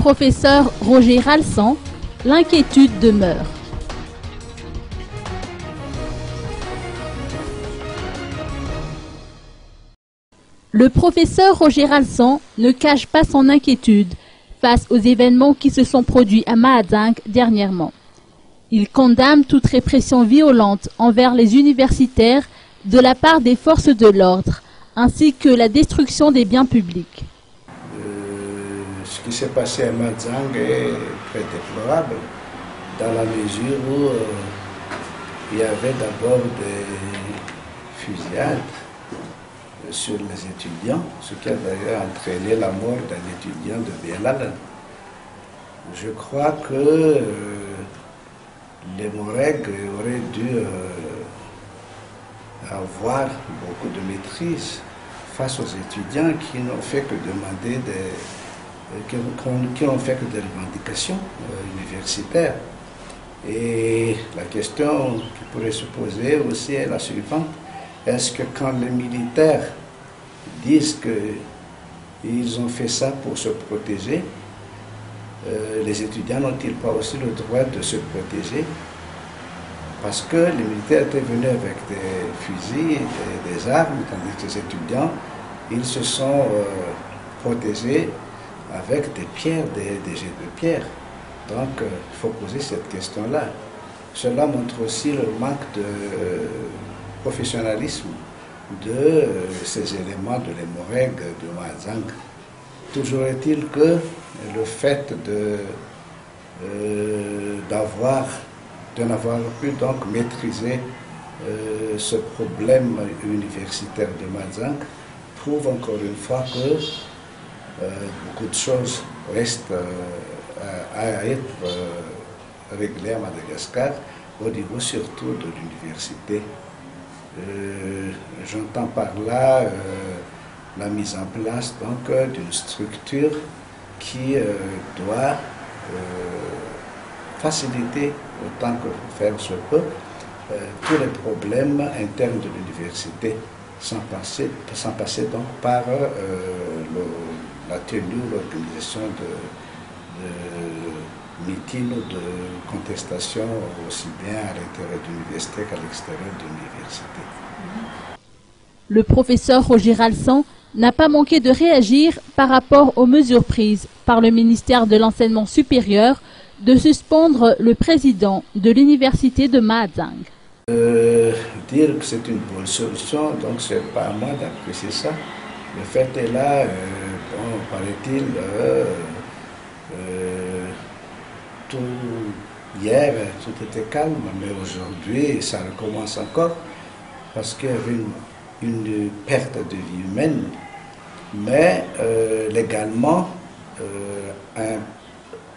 professeur Roger Ralsan, l'inquiétude demeure. Le professeur Roger Ralsan ne cache pas son inquiétude face aux événements qui se sont produits à Mahajanga dernièrement. Il condamne toute répression violente envers les universitaires de la part des forces de l'ordre, ainsi que la destruction des biens publics. Ce qui s'est passé à Mahajanga est très déplorable, dans la mesure où il y avait d'abord des fusillades sur les étudiants, ce qui a d'ailleurs entraîné la mort d'un étudiant de Bielal. Je crois que les Moreg auraient dû avoir beaucoup de maîtrise face aux étudiants qui n'ont fait que demander qui n'ont fait que des revendications universitaires. Et la question qui pourrait se poser aussi est la suivante. Est-ce que quand les militaires disent qu'ils ont fait ça pour se protéger, les étudiants n'ont-ils pas aussi le droit de se protéger? Parce que les militaires étaient venus avec des fusils et des armes, tandis que les étudiants, ils se sont protégés avec des pierres, des jets de pierre. Donc, il faut poser cette question-là. Cela montre aussi le manque de professionnalisme de ces éléments de l'Hémorrhague de Mahajanga. Toujours est-il que le fait de n'avoir pu donc maîtriser ce problème universitaire de Mahajanga prouve encore une fois que beaucoup de choses restent à être réglées à Madagascar, au niveau surtout de l'université. J'entends par là la mise en place d'une structure qui doit faciliter autant que faire se peut tous les problèmes internes de l'université, sans passer donc par la tenue ou l'organisation de meetings ou de contestations aussi bien à l'intérieur de l'université qu'à l'extérieur de l'université. Le professeur Roger Ralsan n'a pas manqué de réagir par rapport aux mesures prises par le ministère de l'Enseignement supérieur de suspendre le président de l'université de Mahajanga. Dire que c'est une bonne solution, donc c'est pas à moi d'apprécier ça. Le fait est là, paraît-il, hier tout était calme, mais aujourd'hui ça recommence encore parce qu'il y avait une perte de vie humaine. Mais légalement, un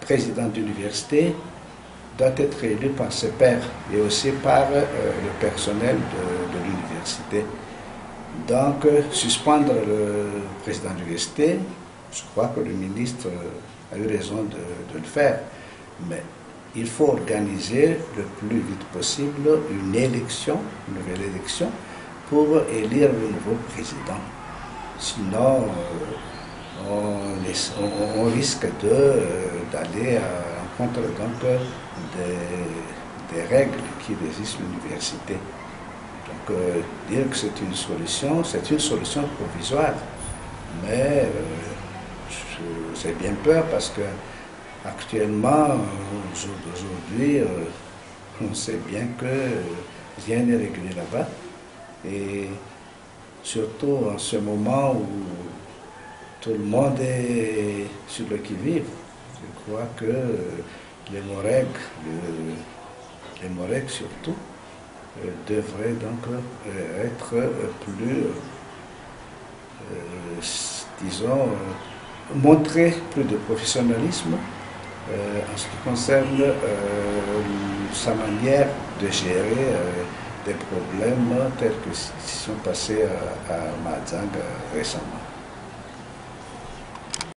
président d'université doit être élu par ses pairs et aussi par le personnel de l'université. Donc, suspendre le président de l'université, je crois que le ministre a eu raison de le faire. Mais il faut organiser le plus vite possible une nouvelle élection, pour élire le nouveau président. Sinon, on risque d'aller à l'encontre des règles qui régissent l'université. Donc, dire que c'est une solution provisoire. Mais j'ai bien peur parce que actuellement, au jour d'aujourd'hui, on sait bien que rien n'est réglé là-bas. Et surtout en ce moment où tout le monde est sur le qui-vive, je crois que les Moreg surtout, devraient donc être plus, disons, montrer plus de professionnalisme en ce qui concerne sa manière de gérer des problèmes tels que qui sont passés à Mahajanga récemment.